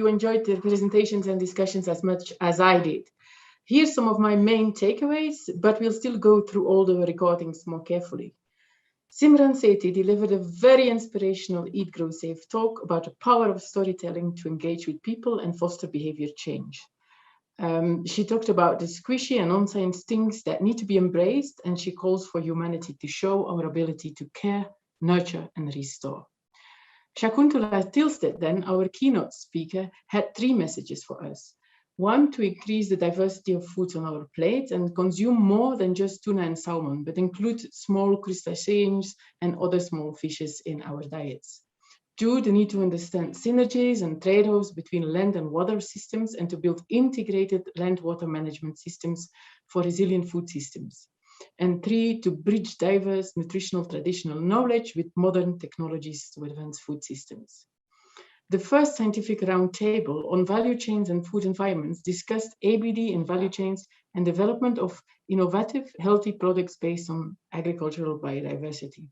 you enjoyed the presentations and discussions as much as I did. Here's some of my main takeaways, but we'll still go through all the recordings more carefully. Simran Sethi delivered a very inspirational Eat, Grow, Save talk about the power of storytelling to engage with people and foster behavior change. She talked about the squishy and unscience things that need to be embraced, and she calls for humanity to show our ability to care, nurture, and restore. Shakuntala Tilsted, then, our keynote speaker, had 3 messages for us. 1, to increase the diversity of foods on our plate and consume more than just tuna and salmon, but include small crustaceans and other small fishes in our diets. 2, the need to understand synergies and trade-offs between land and water systems and to build integrated land-water management systems for resilient food systems. And 3, to bridge diverse nutritional traditional knowledge with modern technologies to advance food systems. The first scientific roundtable on value chains and food environments discussed ABD in value chains and development of innovative, healthy products based on agricultural biodiversity.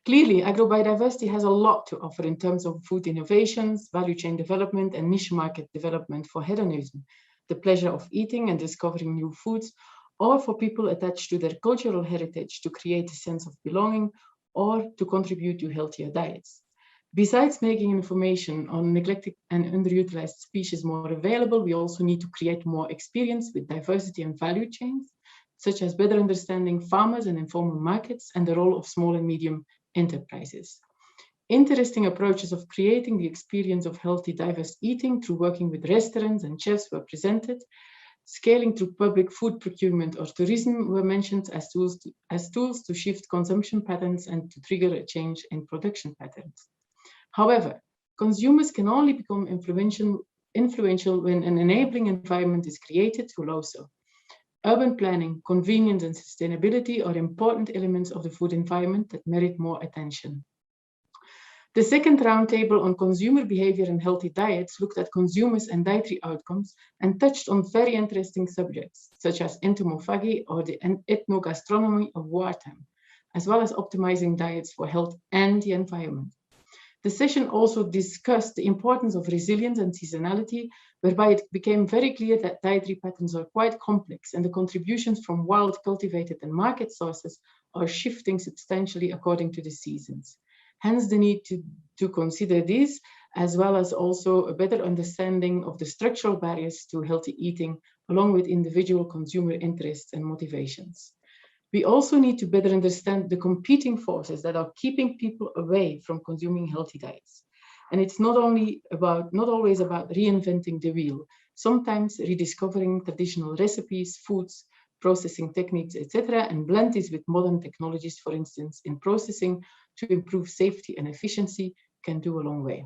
Clearly, agrobiodiversity has a lot to offer in terms of food innovations, value chain development, and niche market development for hedonism, the pleasure of eating and discovering new foods, or for people attached to their cultural heritage to create a sense of belonging or to contribute to healthier diets. Besides making information on neglected and underutilized species more available, we also need to create more experience with diversity and value chains, such as better understanding farmers and informal markets and the role of small and medium enterprises. Interesting approaches of creating the experience of healthy, diverse eating through working with restaurants and chefs were presented. Scaling through public food procurement or tourism were mentioned as tools to shift consumption patterns and to trigger a change in production patterns. However, consumers can only become influential when an enabling environment is created to allow so. Urban planning, convenience, and sustainability are important elements of the food environment that merit more attention. The second roundtable on consumer behavior and healthy diets looked at consumers and dietary outcomes and touched on very interesting subjects, such as entomophagy or the ethnogastronomy of wartime, as well as optimizing diets for health and the environment. The session also discussed the importance of resilience and seasonality, whereby it became very clear that dietary patterns are quite complex and the contributions from wild, cultivated, and market sources are shifting substantially according to the seasons. Hence the need to consider this, as well as also a better understanding of the structural barriers to healthy eating, along with individual consumer interests and motivations. We also need to better understand the competing forces that are keeping people away from consuming healthy diets. And it's not always about reinventing the wheel, sometimes rediscovering traditional recipes, foods, processing techniques, etc., and blend this with modern technologies, for instance, in processing to improve safety and efficiency can do a long way.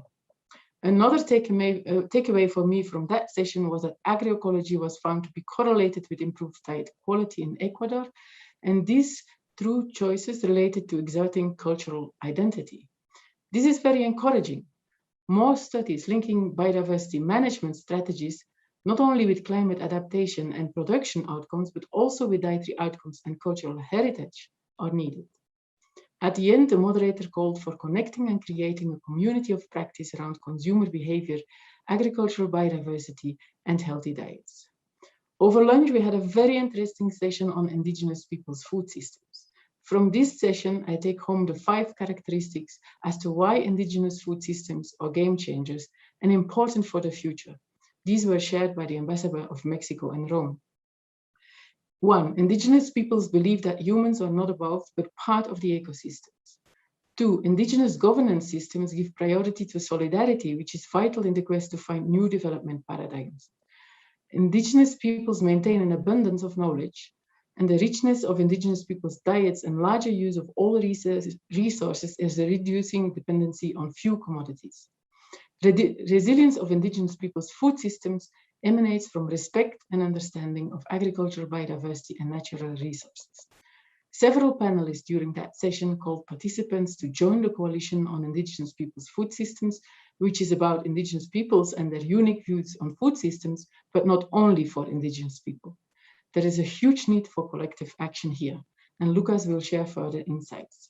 Another takeaway for me from that session was that agroecology was found to be correlated with improved diet quality in Ecuador, and this through choices related to exerting cultural identity. This is very encouraging. More studies linking biodiversity management strategies, not only with climate adaptation and production outcomes, but also with dietary outcomes and cultural heritage, are needed. At the end, the moderator called for connecting and creating a community of practice around consumer behavior, agricultural biodiversity, and healthy diets. Over lunch, we had a very interesting session on indigenous people's food systems. From this session, I take home the 5 characteristics as to why indigenous food systems are game changers and important for the future. These were shared by the ambassador of Mexico in Rome. 1, indigenous peoples believe that humans are not above, but part of the ecosystems. 2, indigenous governance systems give priority to solidarity, which is vital in the quest to find new development paradigms. Indigenous peoples maintain an abundance of knowledge, and the richness of indigenous peoples' diets and larger use of all resources is a reducing dependency on few commodities. The resilience of indigenous peoples' food systems emanates from respect and understanding of agricultural biodiversity and natural resources. Several panelists during that session called participants to join the Coalition on Indigenous Peoples' Food Systems, which is about indigenous peoples and their unique views on food systems, but not only for indigenous people. There is a huge need for collective action here, and Lucas will share further insights.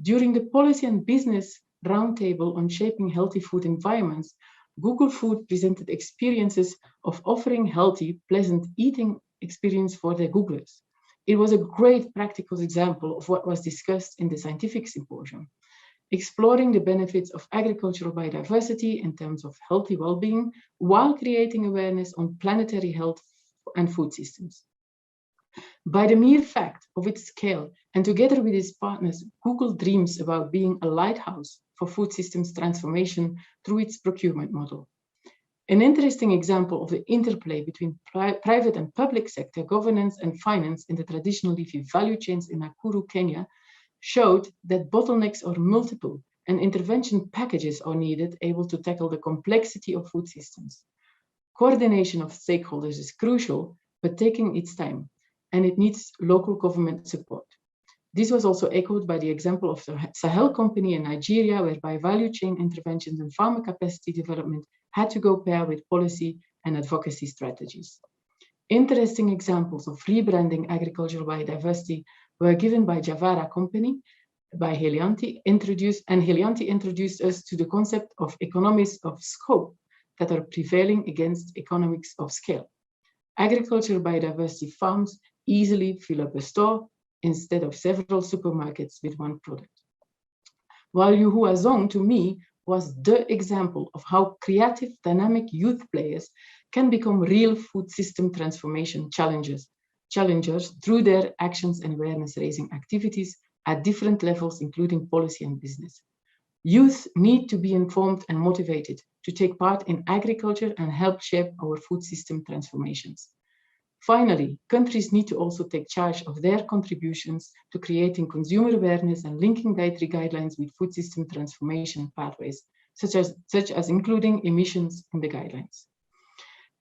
During the Policy and Business Roundtable on Shaping Healthy Food Environments, Google Food presented experiences of offering healthy, pleasant eating experience for their Googlers. It was a great practical example of what was discussed in the scientific symposium, exploring the benefits of agricultural biodiversity in terms of healthy well-being while creating awareness on planetary health and food systems. By the mere fact of its scale, and together with its partners, Google dreams about being a lighthouse for food systems transformation through its procurement model. An interesting example of the interplay between private and public sector governance and finance in the traditional leafy value chains in Nakuru, Kenya, showed that bottlenecks are multiple and intervention packages are needed able to tackle the complexity of food systems. Coordination of stakeholders is crucial, but taking its time, and it needs local government support. This was also echoed by the example of the Sahel company in Nigeria, whereby value chain interventions and farmer capacity development had to go pair with policy and advocacy strategies. Interesting examples of rebranding agricultural biodiversity were given by Javara company, by Helianti, Helianti introduced us to the concept of economies of scope that are prevailing against economics of scale. Agricultural biodiversity farms easily fill up a store instead of several supermarkets with one product. While Yuhuazong, to me, was the example of how creative, dynamic youth players can become real food system transformation challengers through their actions and awareness-raising activities at different levels, including policy and business. Youth need to be informed and motivated to take part in agriculture and help shape our food system transformations. Finally, countries need to also take charge of their contributions to creating consumer awareness and linking dietary guidelines with food system transformation pathways, such as including emissions in the guidelines.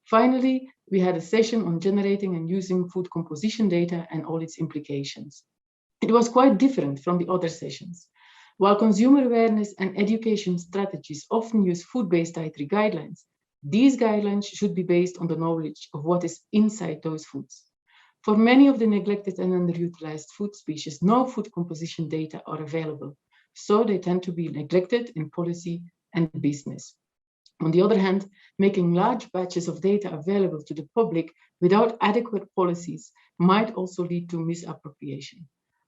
Finally, we had a session on generating and using food composition data and all its implications. It was quite different from the other sessions. While consumer awareness and education strategies often use food-based dietary guidelines, these guidelines should be based on the knowledge of what is inside those foods. For many of the neglected and underutilized food species, no food composition data are available, so they tend to be neglected in policy and business. On the other hand, making large batches of data available to the public without adequate policies might also lead to misappropriation.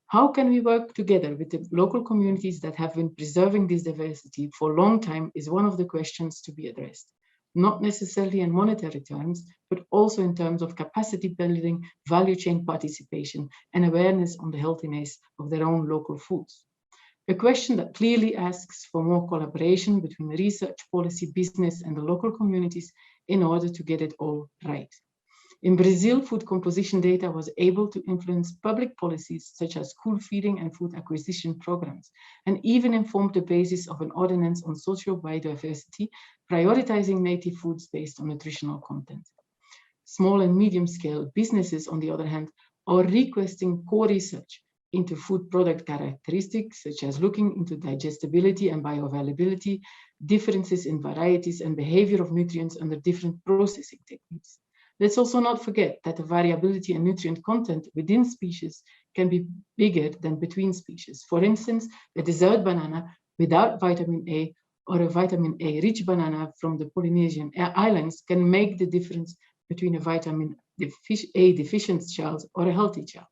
How can we work together with the local communities that have been preserving this diversity for a long time is one of the questions to be addressed. Not necessarily in monetary terms, but also in terms of capacity building, value chain participation, and awareness on the healthiness of their own local foods. A question that clearly asks for more collaboration between research, policy, business, and the local communities in order to get it all right. In Brazil, food composition data was able to influence public policies such as school feeding and food acquisition programs, and even informed the basis of an ordinance on social biodiversity, prioritizing native foods based on nutritional content. Small and medium-scale businesses, on the other hand, are requesting core research into food product characteristics, such as looking into digestibility and bioavailability, differences in varieties and behavior of nutrients under different processing techniques. Let's also not forget that the variability in nutrient content within species can be bigger than between species. For instance, a desert banana without vitamin A or a vitamin A rich banana from the Polynesian islands can make the difference between a vitamin A deficient child or a healthy child.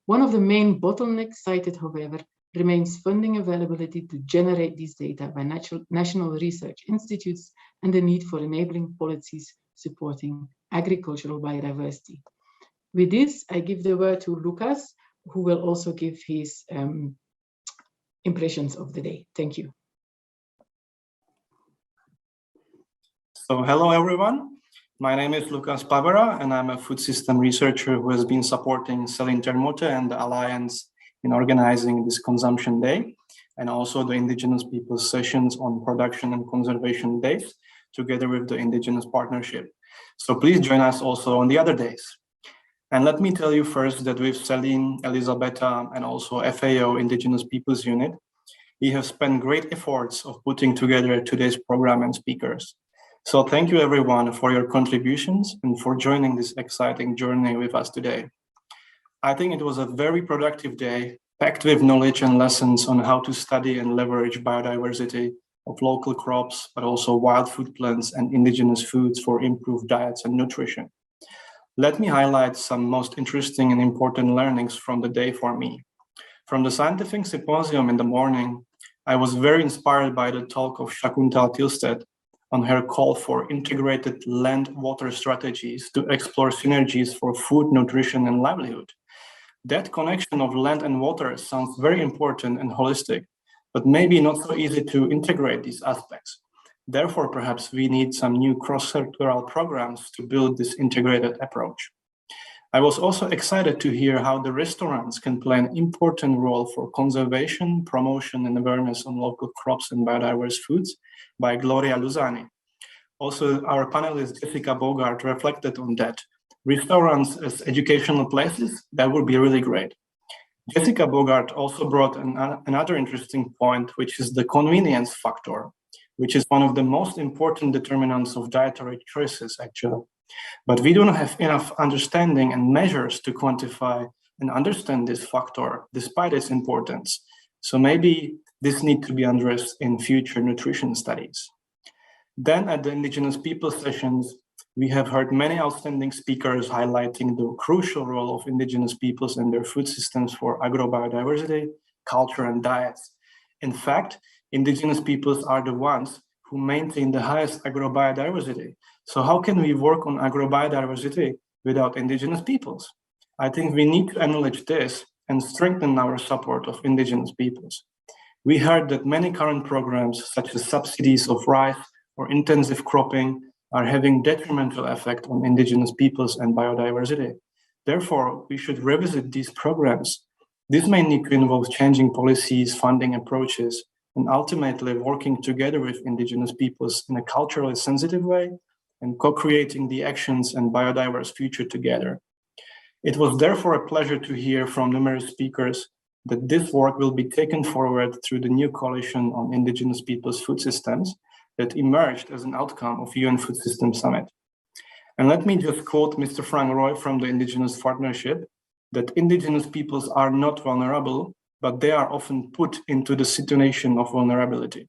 One of the main bottlenecks cited, however, remains funding availability to generate these data by national research institutes and the need for enabling policies supporting agricultural biodiversity. With this, I give the word to Lucas, who will also give his impressions of the day. Thank you. So hello, everyone. My name is Lucas Pavera, and I'm a food system researcher who has been supporting Celine Termote and the Alliance in organizing this Consumption Day, and also the Indigenous Peoples sessions on Production and Conservation Days, together with the Indigenous Partnership. So please join us also on the other days. And let me tell you first that with Celine, Elisabetta, and also FAO Indigenous Peoples Unit, we have spent great efforts of putting together today's program and speakers. So thank you everyone for your contributions and for joining this exciting journey with us today. I think it was a very productive day, packed with knowledge and lessons on how to study and leverage biodiversity of local crops, but also wild food plants and indigenous foods for improved diets and nutrition. Let me highlight some most interesting and important learnings from the day for me. From the scientific symposium in the morning, I was very inspired by the talk of Shakuntal Tilsted on her call for integrated land-water strategies to explore synergies for food, nutrition, and livelihood. That connection of land and water sounds very important and holistic, but maybe not so easy to integrate these aspects. Therefore, perhaps we need some new cross-sectoral programs to build this integrated approach. I was also excited to hear how the restaurants can play an important role for conservation, promotion, and awareness on local crops and biodiverse foods by Gloria Luzani. Also, our panelist Jessica Bogart reflected on that. Restaurants as educational places, that would be really great. Jessica Bogart also brought another interesting point, which is the convenience factor, which is one of the most important determinants of dietary choices, actually. But we don't have enough understanding and measures to quantify and understand this factor, despite its importance. So maybe this needs to be addressed in future nutrition studies. Then at the Indigenous People sessions, we have heard many outstanding speakers highlighting the crucial role of Indigenous peoples and their food systems for agrobiodiversity, culture, and diets. In fact, Indigenous peoples are the ones who maintain the highest agrobiodiversity. So how can we work on agrobiodiversity without Indigenous peoples? I think we need to acknowledge this and strengthen our support of Indigenous peoples. We heard that many current programs, such as subsidies of rice or intensive cropping, are having detrimental effect on Indigenous peoples and biodiversity. Therefore, we should revisit these programs. This may need to involve changing policies, funding approaches, and ultimately working together with Indigenous peoples in a culturally sensitive way and co-creating the actions and biodiverse future together. It was therefore a pleasure to hear from numerous speakers that this work will be taken forward through the new coalition on Indigenous peoples' food systems that emerged as an outcome of UN Food Systems Summit. And let me just quote Mr. Frank Roy from the Indigenous Partnership, that Indigenous peoples are not vulnerable, but they are often put into the situation of vulnerability.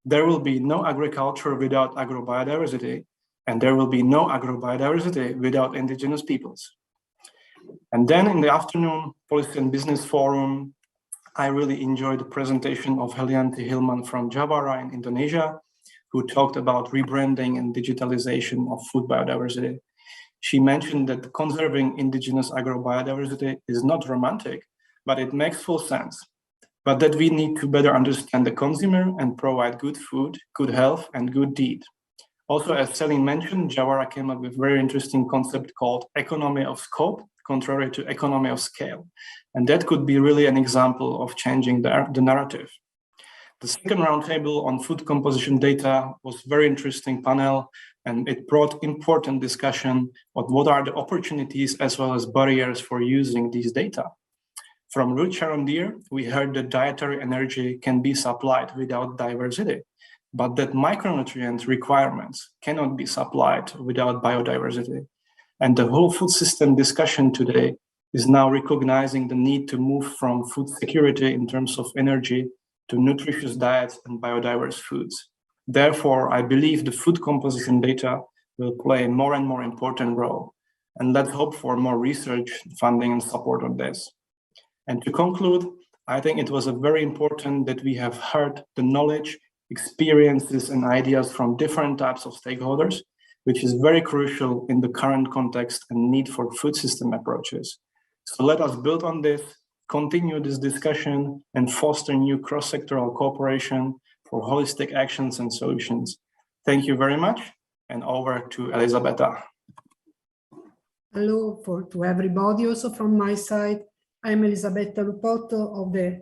There will be no agriculture without agrobiodiversity, and there will be no agrobiodiversity without Indigenous peoples. And then in the afternoon, Policy and Business Forum, I really enjoyed the presentation of Helianti Hilman from Jawara in Indonesia, who talked about rebranding and digitalization of food biodiversity. She mentioned that conserving indigenous agrobiodiversity is not romantic, but it makes full sense. But that we need to better understand the consumer and provide good food, good health, and good deed. Also, as Celine mentioned, Jawara came up with a very interesting concept called economy of scope, contrary to economy of scale. And that could be really an example of changing the narrative. The second roundtable on food composition data was a very interesting panel, and it brought important discussion on what are the opportunities as well as barriers for using these data. From Ruth Sharon Deere, we heard that dietary energy can be supplied without diversity, but that micronutrient requirements cannot be supplied without biodiversity. And the whole food system discussion today is now recognizing the need to move from food security in terms of energy to nutritious diets and biodiverse foods. Therefore, I believe the food composition data will play a more and more important role. And let's hope for more research, funding, and support on this. And to conclude, I think it was very important that we have heard the knowledge, experiences, and ideas from different types of stakeholders, which is very crucial in the current context and need for food system approaches. So let us build on this, continue this discussion, and foster new cross-sectoral cooperation for holistic actions and solutions. Thank you very much, and over to Elisabetta. Hello to everybody, also from my side. I'm Elisabetta Lupotto of the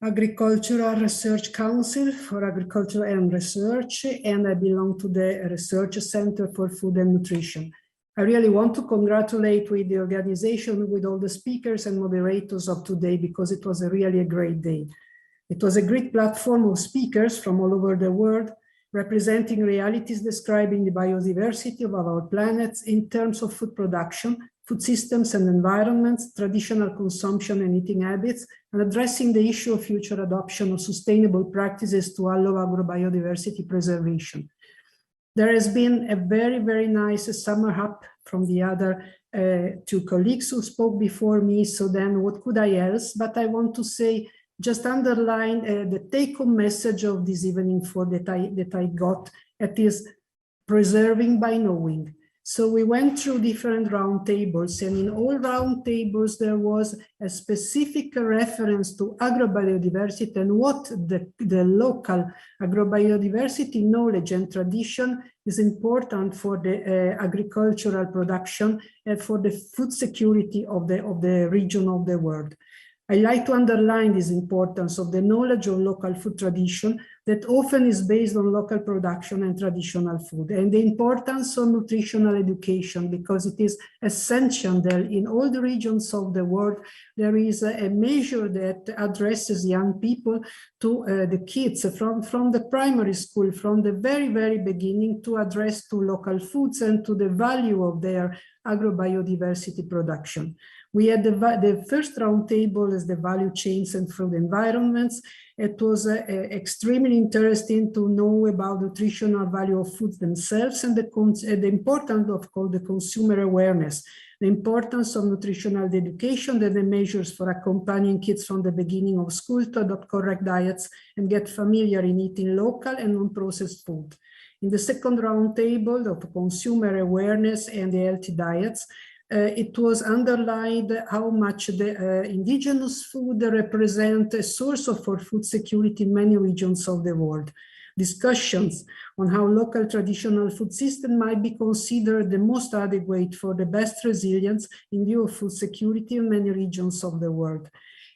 Agricultural Research Council for Agriculture and Research, and I belong to the Research Center for Food and Nutrition. I really want to congratulate with the organization, with all the speakers and moderators of today, because it was really a great day. It was a great platform of speakers from all over the world, representing realities describing the biodiversity of our planet in terms of food production, food systems and environments, traditional consumption and eating habits, and addressing the issue of future adoption of sustainable practices to allow agrobiodiversity preservation. There has been a very, very nice summer up from the other two colleagues who spoke before me. So then what could I else? But I want to say, just underline the take-home message of this evening that I got. It is preserving by knowing. So we went through different round tables, and in all round tables there was a specific reference to agrobiodiversity and what the local agrobiodiversity knowledge and tradition is important for the agricultural production and for the food security of the region of the world. I like to underline this importance of the knowledge of local food tradition that often is based on local production and traditional food, and the importance of nutritional education, because it is essential that in all the regions of the world, there is a measure that addresses young people to the kids from the primary school, from the very, very beginning, to address to local foods and to the value of their agrobiodiversity production. We had the first round table as the value chains and food environments. It was extremely interesting to know about nutritional value of foods themselves and the importance of the consumer awareness, the importance of nutritional education, and the measures for accompanying kids from the beginning of school to adopt correct diets and get familiar in eating local and non-processed food. In the second round table of consumer awareness and the healthy diets, it was underlined how much the indigenous food represent a source for food security in many regions of the world. Discussions on how local traditional food system might be considered the most adequate for the best resilience in view of food security in many regions of the world.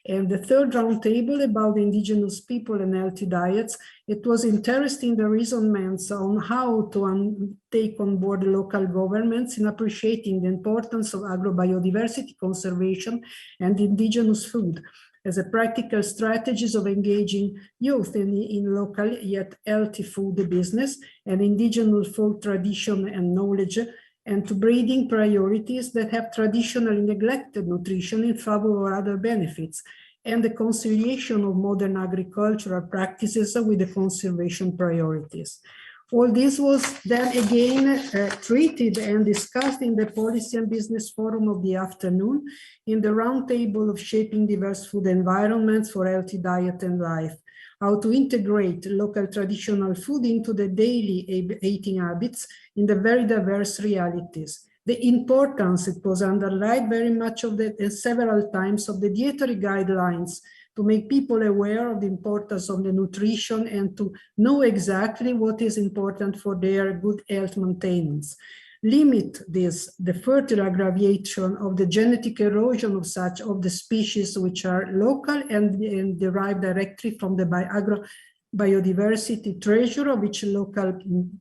And the third roundtable about indigenous people and healthy diets, it was interesting the reasonments on how to take on board local governments in appreciating the importance of agrobiodiversity conservation and indigenous food as a practical strategies of engaging youth in local yet healthy food business and indigenous food tradition and knowledge, and to breeding priorities that have traditionally neglected nutrition in favor of other benefits, and the conciliation of modern agricultural practices with the conservation priorities. All this was then again treated and discussed in the Policy and Business Forum of the afternoon in the roundtable of Shaping Diverse Food Environments for Healthy Diet and Life, how to integrate local traditional food into the daily eating habits in the very diverse realities. The importance, it was underlined very much of several times, of the dietary guidelines to make people aware of the importance of the nutrition and to know exactly what is important for their good health maintenance. Limit the further aggravation of the genetic erosion of the species which are local and derived directly from the agrobiodiversity treasure of each local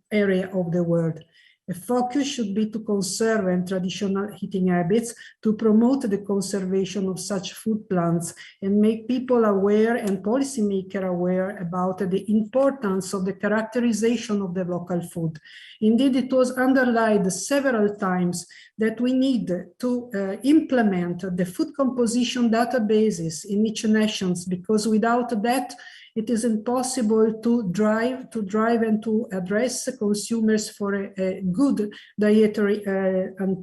area of the world. A focus should be to conserve and traditional eating habits, to promote the conservation of such food plants and make people aware and policymakers aware about the importance of the characterization of the local food. Indeed, it was underlined several times that we need to implement the food composition databases in each nation, because without that, it is impossible to drive and to address consumers for a good dietary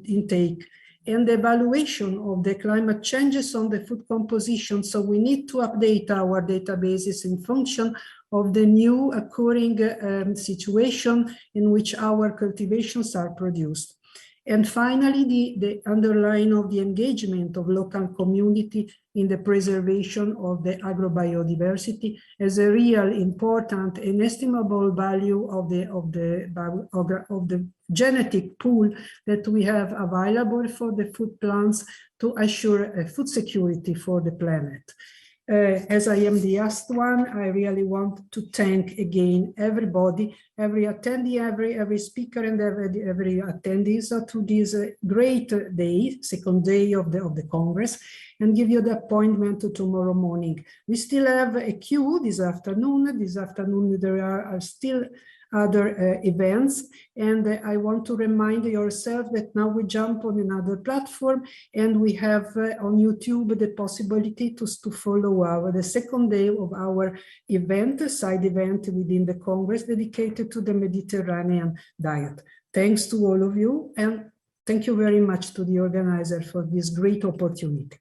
intake. And the evaluation of the climate changes on the food composition. So we need to update our databases in function of the new occurring situation in which our cultivations are produced. And finally, the underline of the engagement of local community in the preservation of the agrobiodiversity as a real important and estimable value of the genetic pool that we have available for the food plants to assure food security for the planet. As I am the last one, I really want to thank again everybody, every attendee, every speaker, and every attendees to this great day, second day of the Congress, and give you the appointment to tomorrow morning. We still have a queue this afternoon. This afternoon there are still other events. And I want to remind yourself that now we jump on another platform, and we have on YouTube the possibility to follow the second day of our event, side event within the Congress dedicated to the Mediterranean diet. Thanks to all of you, and thank you very much to the organizer for this great opportunity.